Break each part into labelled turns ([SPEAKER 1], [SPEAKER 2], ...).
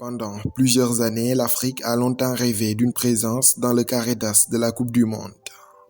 [SPEAKER 1] Pendant plusieurs années, l'Afrique a longtemps rêvé d'une présence dans le carré d'as de la Coupe du Monde.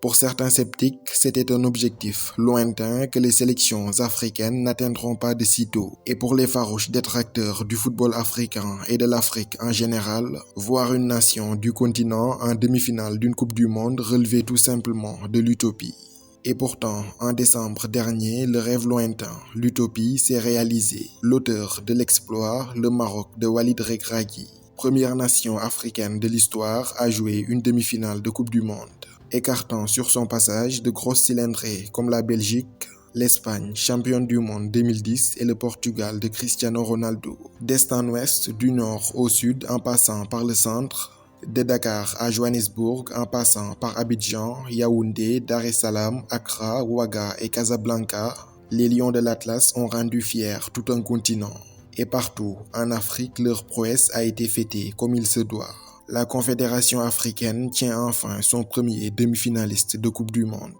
[SPEAKER 1] Pour certains sceptiques, c'était un objectif lointain que les sélections africaines n'atteindront pas de sitôt. Et pour les farouches détracteurs du football africain et de l'Afrique en général, voir une nation du continent en demi-finale d'une Coupe du Monde relevait tout simplement de l'utopie. Et pourtant, en décembre dernier, le rêve lointain, l'utopie, s'est réalisé. L'auteur de l'exploit, le Maroc de Walid Regragui, première nation africaine de l'histoire à jouer une demi-finale de Coupe du Monde, écartant sur son passage de grosses cylindrées comme la Belgique, l'Espagne, championne du monde 2010, et le Portugal de Cristiano Ronaldo. D'est en ouest, du nord au sud, en passant par le centre, de Dakar à Johannesburg, en passant par Abidjan, Yaoundé, Dar es Salaam, Accra, Ouaga et Casablanca, les Lions de l'Atlas ont rendu fiers tout un continent. Et partout, en Afrique, leur prouesse a été fêtée comme il se doit. La Confédération africaine tient enfin son premier demi-finaliste de Coupe du Monde.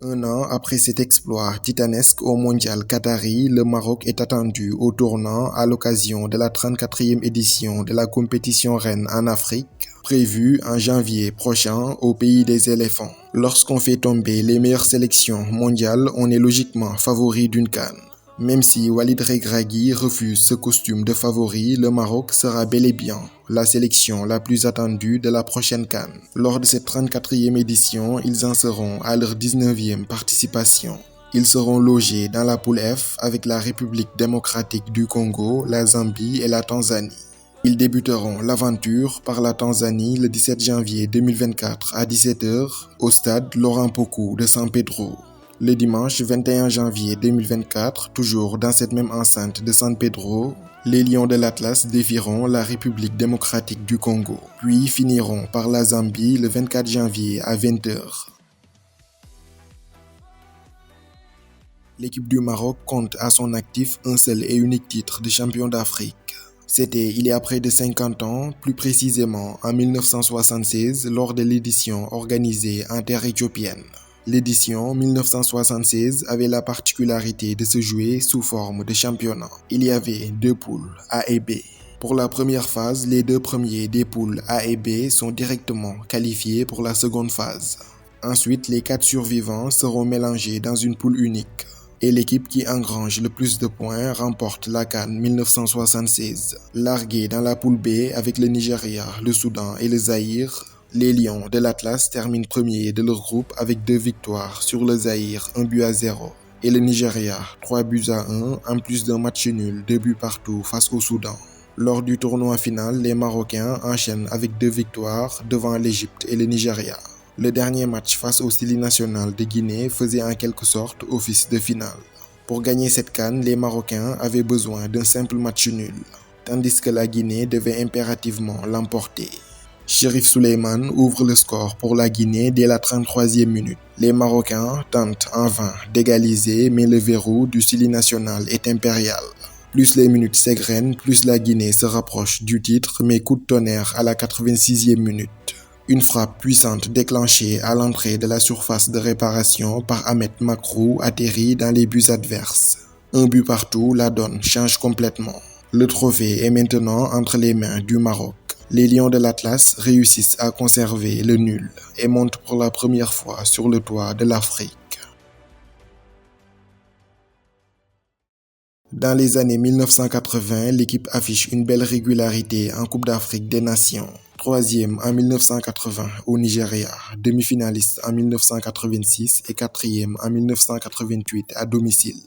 [SPEAKER 1] Un an après cet exploit titanesque au mondial qatari, le Maroc est attendu au tournant à l'occasion de la 34e édition de la compétition reine en Afrique, prévue en janvier prochain au pays des éléphants. Lorsqu'on fait tomber les meilleures sélections mondiales, on est logiquement favori d'une CAN. Même si Walid Regragui refuse ce costume de favori, le Maroc sera bel et bien la sélection la plus attendue de la prochaine CAN. Lors de cette 34e édition, ils en seront à leur 19e participation. Ils seront logés dans la poule F avec la République démocratique du Congo, la Zambie et la Tanzanie. Ils débuteront l'aventure par la Tanzanie le 17 janvier 2024 à 17h au stade Laurent Pokou de San Pedro. Le dimanche 21 janvier 2024, toujours dans cette même enceinte de San Pedro, les Lions de l'Atlas défieront la République démocratique du Congo, puis finiront par la Zambie le 24 janvier à 20h. L'équipe du Maroc compte à son actif un seul et unique titre de champion d'Afrique. C'était il y a près de 50 ans, plus précisément en 1976, lors de l'édition organisée en terre éthiopienne. L'édition 1976 avait la particularité de se jouer sous forme de championnat. Il y avait deux poules, A et B. Pour la première phase, les deux premiers des poules A et B sont directement qualifiés pour la seconde phase. Ensuite, les 4 survivants seront mélangés dans une poule unique. Et l'équipe qui engrange le plus de points remporte la CAN 1976. Largués dans la poule B avec le Nigeria, le Soudan et le Zaïre, les Lions de l'Atlas terminent premiers de leur groupe avec 2 victoires sur le Zaïre, 1-0, et le Nigeria, 3-1, en plus d'un match nul, 2 buts partout face au Soudan. Lors du tournoi final, les Marocains enchaînent avec 2 victoires devant l'Égypte et le Nigeria. Le dernier match face au Style national de Guinée faisait en quelque sorte office de finale. Pour gagner cette CAN, les Marocains avaient besoin d'un simple match nul, tandis que la Guinée devait impérativement l'emporter. Chérif Souleymane ouvre le score pour la Guinée dès la 33e minute. Les Marocains tentent en vain d'égaliser, mais le verrou du Style national est impérial. Plus les minutes s'égrènent, plus la Guinée se rapproche du titre, mais coup de tonnerre à la 86e minute. Une frappe puissante déclenchée à l'entrée de la surface de réparation par Ahmed Makrou atterrit dans les buts adverses. 1 but partout, la donne change complètement. Le trophée est maintenant entre les mains du Maroc. Les Lions de l'Atlas réussissent à conserver le nul et montent pour la première fois sur le toit de l'Afrique. Dans les années 1980, l'équipe affiche une belle régularité en Coupe d'Afrique des Nations. 3e en 1980 au Nigeria, demi-finaliste en 1986 et 4e en 1988 à domicile.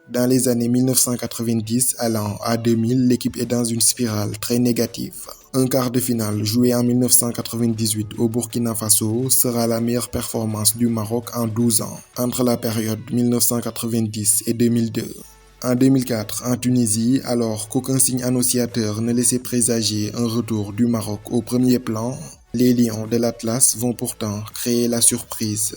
[SPEAKER 1] Dans les années 1990 allant à 2000, l'équipe est dans une spirale très négative. Un quart de finale joué en 1998 au Burkina Faso sera la meilleure performance du Maroc en 12 ans, entre la période 1990 et 2002. En 2004, en Tunisie, alors qu'aucun signe annonciateur ne laissait présager un retour du Maroc au premier plan, les Lions de l'Atlas vont pourtant créer la surprise.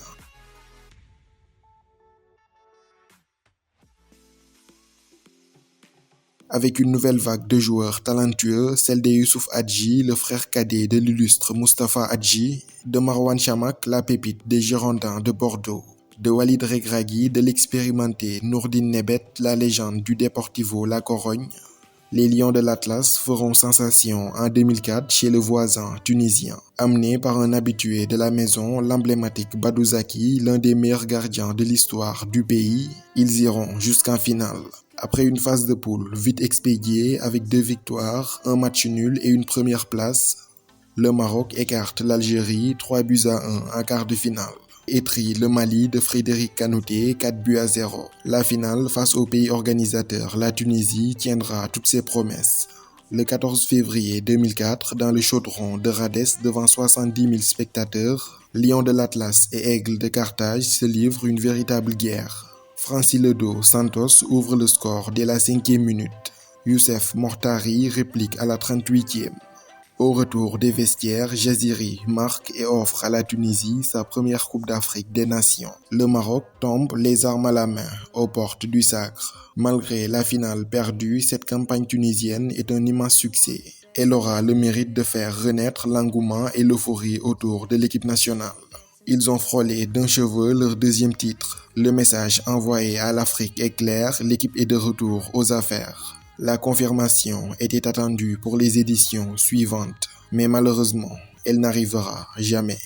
[SPEAKER 1] Avec une nouvelle vague de joueurs talentueux, celle de Youssouf Hadji, le frère cadet de l'illustre Mustapha Hadji, de Marwan Chamakh, la pépite des Girondins de Bordeaux, de Walid Regragui, de l'expérimenté Nourdine Nebet, la légende du Deportivo La Corogne, les Lions de l'Atlas feront sensation en 2004 chez le voisin tunisien. Amenés par un habitué de la maison, l'emblématique Badou Zaki, l'un des meilleurs gardiens de l'histoire du pays, ils iront jusqu'en finale. Après une phase de poule vite expédiée avec 2 victoires, un match nul et une première place, le Maroc écarte l'Algérie 3-1 en quart de finale. Étrie le Mali de Frédéric Kanouté 4-0. La finale face au pays organisateur, la Tunisie, tiendra toutes ses promesses. Le 14 février 2004, dans le chaudron de Rades devant 70 000 spectateurs, Lions de l'Atlas et Aigles de Carthage se livrent une véritable guerre. Franciledo Santos ouvre le score dès la 5e minute. Youssef Mortari réplique à la 38e. Au retour des vestiaires, Jaziri marque et offre à la Tunisie sa première Coupe d'Afrique des Nations. Le Maroc tombe les armes à la main aux portes du sacre. Malgré la finale perdue, cette campagne tunisienne est un immense succès. Elle aura le mérite de faire renaître l'engouement et l'euphorie autour de l'équipe nationale. Ils ont frôlé d'un cheveu leur 2e titre. Le message envoyé à l'Afrique est clair, l'équipe est de retour aux affaires. La confirmation était attendue pour les éditions suivantes, mais malheureusement, elle n'arrivera jamais.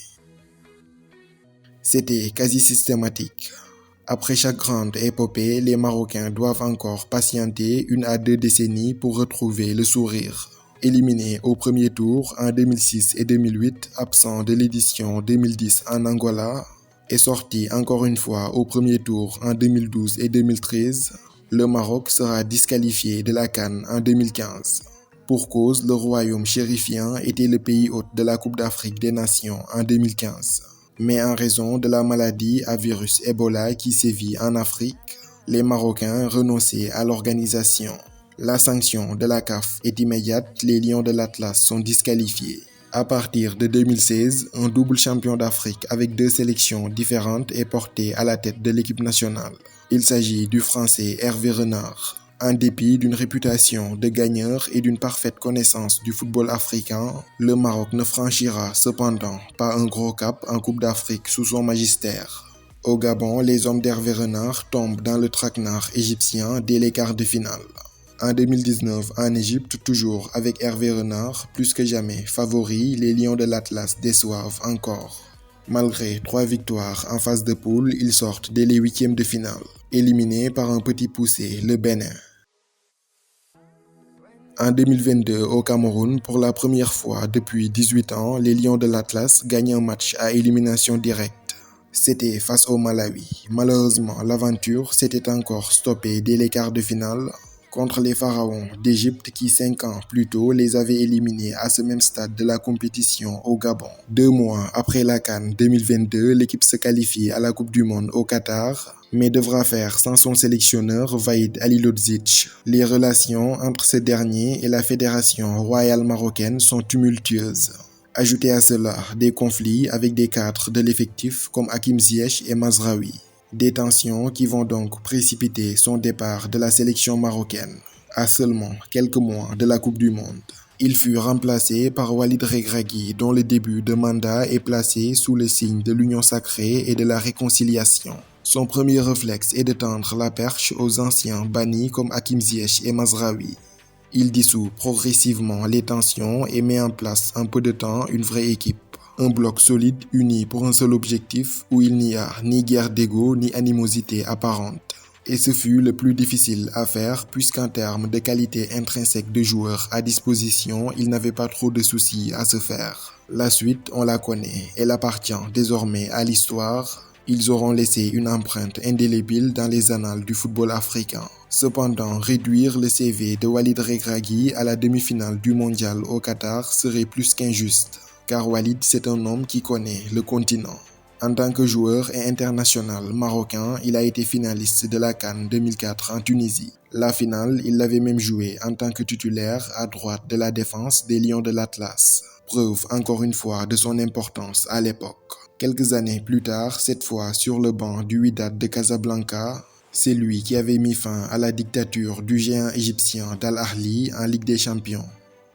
[SPEAKER 1] C'était quasi systématique. Après chaque grande épopée, les Marocains doivent encore patienter 1 à 2 décennies pour retrouver le sourire. Éliminés au premier tour en 2006 et 2008, absent de l'édition 2010 en Angola, et sorti encore une fois au premier tour en 2012 et 2013, le Maroc sera disqualifié de la CAN en 2015. Pour cause, le royaume chérifien était le pays hôte de la Coupe d'Afrique des Nations en 2015. Mais en raison de la maladie à virus Ebola qui sévit en Afrique, les Marocains renonçaient à l'organisation. La sanction de la CAF est immédiate, les Lions de l'Atlas sont disqualifiés. À partir de 2016, un double champion d'Afrique avec 2 sélections différentes est porté à la tête de l'équipe nationale. Il s'agit du Français Hervé Renard. En dépit d'une réputation de gagneur et d'une parfaite connaissance du football africain, le Maroc ne franchira cependant pas un gros cap en Coupe d'Afrique sous son magistère. Au Gabon, les hommes d'Hervé Renard tombent dans le traquenard égyptien dès les quarts de finale. En 2019, en Égypte, toujours avec Hervé Renard, plus que jamais favoris, les Lions de l'Atlas déçoivent encore. Malgré 3 victoires en phase de poule, ils sortent dès les 8e de finale, éliminés par un petit poussé, le Bénin. En 2022, au Cameroun, pour la première fois depuis 18 ans, les Lions de l'Atlas gagnent un match à élimination directe. C'était face au Malawi. Malheureusement, l'aventure s'était encore stoppée dès les quarts de finale contre les pharaons d'Égypte qui 5 ans plus tôt les avaient éliminés à ce même stade de la compétition au Gabon. 2 mois après la CAN 2022, l'équipe se qualifie à la Coupe du Monde au Qatar, mais devra faire sans son sélectionneur Vaïd Halilodzic. Les relations entre ce dernier et la fédération royale marocaine sont tumultueuses. Ajoutez à cela des conflits avec des cadres de l'effectif comme Hakim Ziyech et Mazraoui. Des tensions qui vont donc précipiter son départ de la sélection marocaine, à seulement quelques mois de la Coupe du Monde. Il fut remplacé par Walid Regragui, dont le début de mandat est placé sous le signe de l'union sacrée et de la réconciliation. Son premier réflexe est de tendre la perche aux anciens bannis comme Hakim Ziyech et Mazraoui. Il dissout progressivement les tensions et met en place en peu de temps une vraie équipe. Un bloc solide uni pour un seul objectif où il n'y a ni guerre d'ego ni animosité apparente. Et ce fut le plus difficile à faire puisqu'en termes de qualité intrinsèque de joueurs à disposition, il n'avait pas trop de soucis à se faire. La suite, on la connaît, elle appartient désormais à l'histoire. Ils auront laissé une empreinte indélébile dans les annales du football africain. Cependant, réduire le CV de Walid Regragui à la demi-finale du mondial au Qatar serait plus qu'injuste. Car Walid, c'est un homme qui connaît le continent. En tant que joueur et international marocain, il a été finaliste de la CAN 2004 en Tunisie. La finale, il l'avait même jouée en tant que titulaire à droite de la défense des Lions de l'Atlas. Preuve encore une fois de son importance à l'époque. Quelques années plus tard, cette fois sur le banc du Wydad de Casablanca, C'est lui qui avait mis fin à la dictature du géant égyptien d'Al Ahly en Ligue des Champions.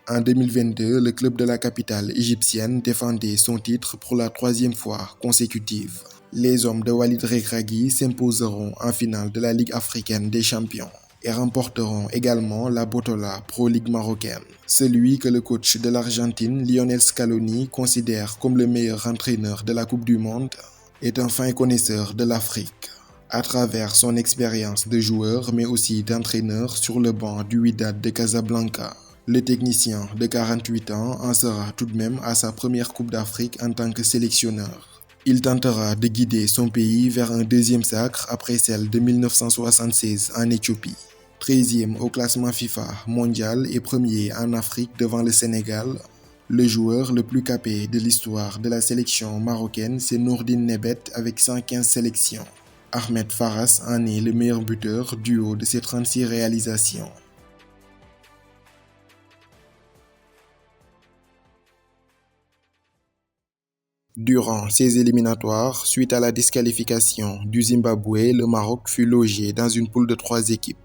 [SPEAKER 1] En 2022, le club de la capitale égyptienne défendait son titre pour la troisième fois consécutive. Les hommes de Walid Regragui s'imposeront en finale de la Ligue africaine des champions et remporteront également la Botola Pro League marocaine. Celui que le coach de l'Argentine, Lionel Scaloni, considère comme le meilleur entraîneur de la Coupe du Monde, est un fin connaisseur de l'Afrique. À travers son expérience de joueur mais aussi d'entraîneur sur le banc du Wydad de Casablanca, le technicien de 48 ans en sera tout de même à sa première Coupe d'Afrique en tant que sélectionneur. Il tentera de guider son pays vers un deuxième sacre après celle de 1976 en Éthiopie. 13e au classement FIFA mondial et premier en Afrique devant le Sénégal, le joueur le plus capé de l'histoire de la sélection marocaine, c'est Nourdine Nebet avec 115 sélections. Ahmed Faras en est le meilleur buteur du haut de ses 36 réalisations. Durant ces éliminatoires, suite à la disqualification du Zimbabwe, le Maroc fut logé dans une poule de 3 équipes,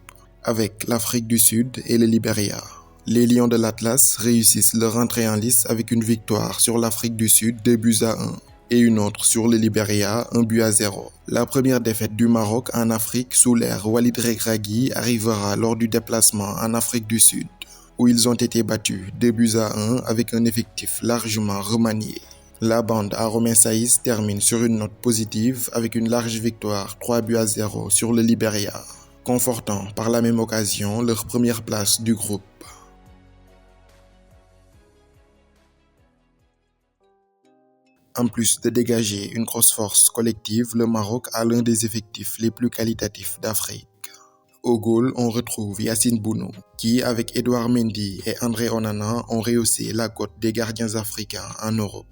[SPEAKER 1] avec l'Afrique du Sud et le Libéria. Les Lions de l'Atlas réussissent leur entrée en lice avec une victoire sur l'Afrique du Sud 2-1 et une autre sur le Libéria 1-0. La première défaite du Maroc en Afrique sous l'ère Walid Regragui arrivera lors du déplacement en Afrique du Sud, où ils ont été battus 2-1 avec un effectif largement remanié. La bande à Romain Saïs termine sur une note positive avec une large victoire 3-0 sur le Libéria, confortant par la même occasion leur première place du groupe. En plus de dégager une grosse force collective, le Maroc a l'un des effectifs les plus qualitatifs d'Afrique. Au goal, on retrouve Yacine Bounou, qui avec Edouard Mendy et André Onana ont rehaussé la cote des gardiens africains en Europe.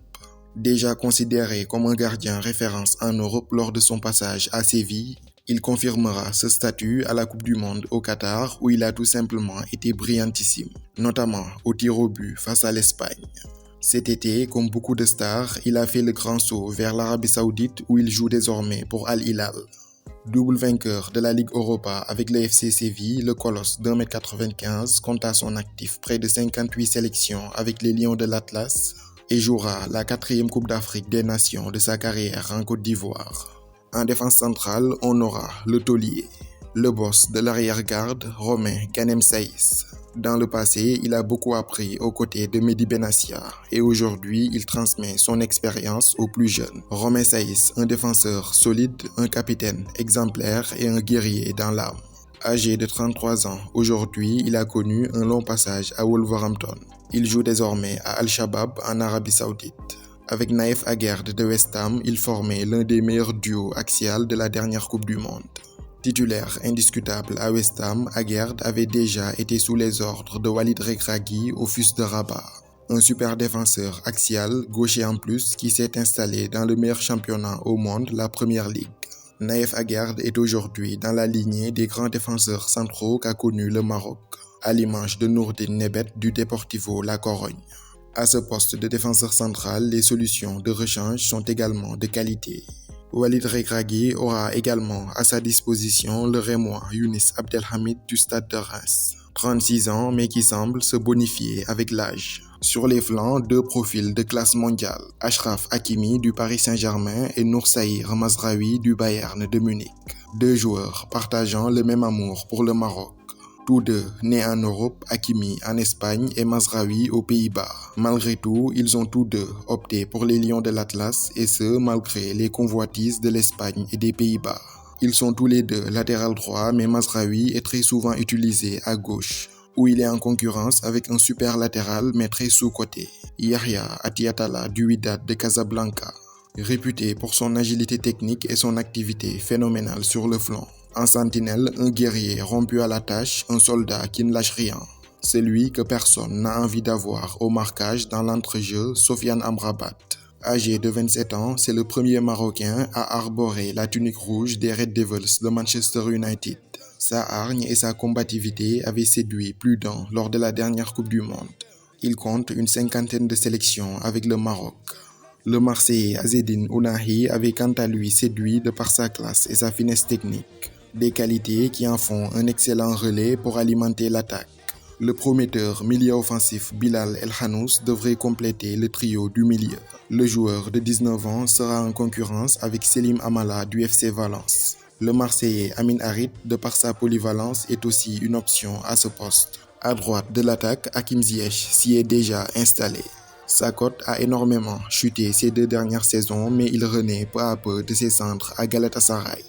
[SPEAKER 1] Déjà considéré comme un gardien référence en Europe lors de son passage à Séville, il confirmera ce statut à la Coupe du Monde au Qatar où il a tout simplement été brillantissime, notamment au tir au but face à l'Espagne. Cet été, comme beaucoup de stars, il a fait le grand saut vers l'Arabie Saoudite où il joue désormais pour Al Hilal. Double vainqueur de la Ligue Europa avec le FC Séville, le colosse d'1m95 compte à son actif près de 58 sélections avec les Lions de l'Atlas et jouera la 4e Coupe d'Afrique des Nations de sa carrière en Côte d'Ivoire. En défense centrale, on aura le taulier, le boss de l'arrière-garde, Romain Ganem Saïs. Dans le passé, il a beaucoup appris aux côtés de Mehdi Benassia et aujourd'hui, il transmet son expérience aux plus jeunes. Romain Saïs, un défenseur solide, un capitaine exemplaire et un guerrier dans l'âme. Âgé de 33 ans, aujourd'hui, il a connu un long passage à Wolverhampton. Il joue désormais à Al-Shabaab en Arabie Saoudite. Avec Naïf Aguerd de West Ham, il formait l'un des meilleurs duos axial de la dernière Coupe du Monde. Titulaire indiscutable à West Ham, Aguerd avait déjà été sous les ordres de Walid Regragui au FUS de Rabat. Un super défenseur axial, gaucher en plus, qui s'est installé dans le meilleur championnat au monde, la Première Ligue. Naïf Aguerd est aujourd'hui dans la lignée des grands défenseurs centraux qu'a connu le Maroc, à l'image de Nourdine Nebet du Deportivo La Corogne. À ce poste de défenseur central, les solutions de rechange sont également de qualité. Walid Regragui aura également à sa disposition le Rémois Younis Abdelhamid du Stade de Reims. 36 ans mais qui semble se bonifier avec l'âge. Sur les flancs, 2 profils de classe mondiale, Achraf Hakimi du Paris Saint-Germain et Noursaïr Mazraoui du Bayern de Munich. 2 joueurs partageant le même amour pour le Maroc. Tous deux nés en Europe, Hakimi en Espagne et Mazraoui aux Pays-Bas. Malgré tout, ils ont tous deux opté pour les Lions de l'Atlas et ce, malgré les convoitises de l'Espagne et des Pays-Bas. Ils sont tous les deux latéral droit, mais Mazraoui est très souvent utilisé à gauche, où il est en concurrence avec un super latéral mais très sous-coté, Yahya Atiatala du Wydad de Casablanca, réputé pour son agilité technique et son activité phénoménale sur le flanc. En sentinelle, un guerrier rompu à la tâche, un soldat qui ne lâche rien. Celui que personne n'a envie d'avoir au marquage dans l'entrejeu, Sofiane Amrabat. Âgé de 27 ans, c'est le premier Marocain à arborer la tunique rouge des Red Devils de Manchester United. Sa hargne et sa combativité avaient séduit plus d'un lors de la dernière Coupe du Monde. Il compte une 50aine de sélections avec le Maroc. Le Marseillais Azzedine Ounahi avait quant à lui séduit de par sa classe et sa finesse technique. Des qualités qui en font un excellent relais pour alimenter l'attaque. Le prometteur milieu offensif Bilal El Hannous devrait compléter le trio du milieu. Le joueur de 19 ans sera en concurrence avec Selim Amala du FC Valence. Le Marseillais Amin Harit, de par sa polyvalence, est aussi une option à ce poste. À droite de l'attaque, Hakim Ziyech s'y est déjà installé. Sa cote a énormément chuté ces 2 dernières saisons, mais il renaît peu à peu de ses cendres à Galatasaray,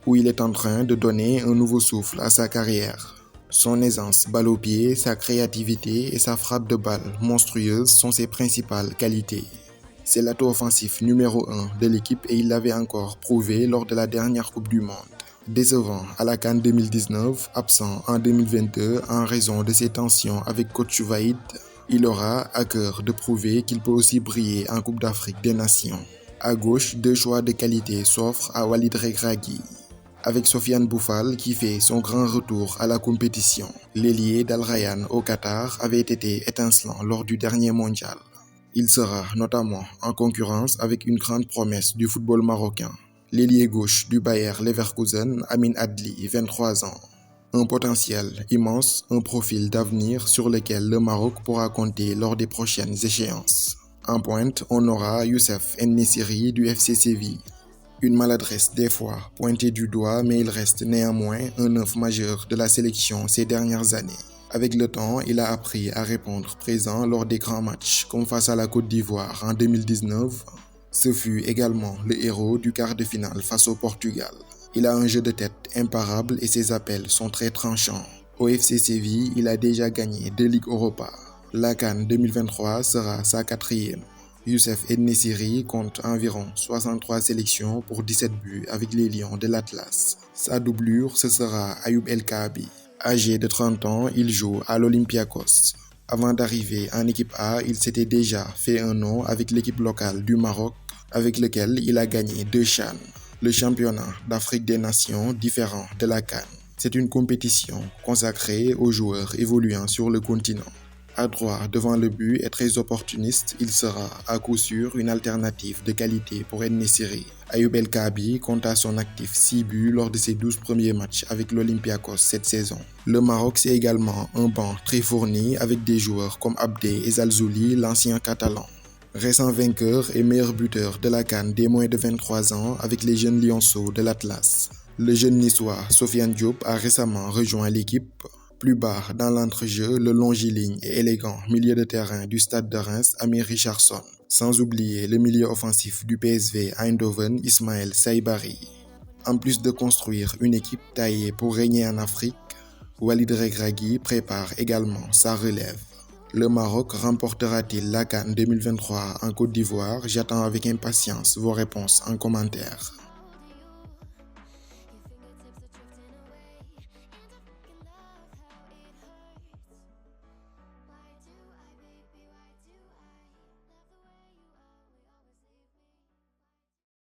[SPEAKER 1] où il est en train de donner un nouveau souffle à sa carrière. Son aisance balle au pied, sa créativité et sa frappe de balle monstrueuse sont ses principales qualités. C'est l'atout offensif numéro 1 de l'équipe et il l'avait encore prouvé lors de la dernière Coupe du Monde. Décevant à la CAN 2019, absent en 2022 en raison de ses tensions avec coach Vaïd, il aura à cœur de prouver qu'il peut aussi briller en Coupe d'Afrique des Nations. À gauche, 2 choix de qualité s'offrent à Walid Regragui, avec Sofiane Boufal qui fait son grand retour à la compétition. L'ailier d'Al Rayyan au Qatar avait été étincelant lors du dernier mondial. Il sera notamment en concurrence avec une grande promesse du football marocain, l'ailier gauche du Bayer Leverkusen, Amin Adli, 23 ans. Un potentiel immense, un profil d'avenir sur lequel le Maroc pourra compter lors des prochaines échéances. En pointe, on aura Youssef En-Nesyri du FC Séville. Une maladresse des fois pointée du doigt, mais il reste néanmoins un œuf majeur de la sélection ces dernières années. Avec le temps, il a appris à répondre présent lors des grands matchs, comme face à la Côte d'Ivoire en 2019. Ce fut également le héros du quart de finale face au Portugal. Il a un jeu de tête imparable et ses appels sont très tranchants. Au FC Séville, il a déjà gagné 2 Ligues Europa. La CAN 2023 sera sa 4e. Youssef En-Nesyri compte environ 63 sélections pour 17 buts avec les Lions de l'Atlas. Sa doublure, ce sera Ayoub El Kaabi. Âgé de 30 ans, il joue à l'Olympiakos. Avant d'arriver en équipe A, il s'était déjà fait un nom avec l'équipe locale du Maroc, avec lequel il a gagné 2 CHAN. Le championnat d'Afrique des Nations, différent de la CAN. C'est une compétition consacrée aux joueurs évoluant sur le continent. Adroit devant le but et très opportuniste, il sera à coup sûr une alternative de qualité pour En-Nesyri. Ayoub El Kaabi compte à son actif 6 buts lors de ses 12 premiers matchs avec l'Olympiakos cette saison. Le Maroc, c'est également un banc très fourni avec des joueurs comme Abdé et Zalzouli, l'ancien catalan. Récent vainqueur et meilleur buteur de la CAN des moins de 23 ans avec les jeunes lionceaux de l'Atlas. Le jeune niçois Sofiane Diop a récemment rejoint l'équipe. Plus bas dans l'entrejeu, le longiligne et élégant milieu de terrain du Stade de Reims, Amir Richardson. Sans oublier le milieu offensif du PSV Eindhoven, Ismaël Saibari. En plus de construire une équipe taillée pour régner en Afrique, Walid Regragui prépare également sa relève. Le Maroc remportera-t-il la CAN 2023 en Côte d'Ivoire? J'attends avec impatience vos réponses en commentaire.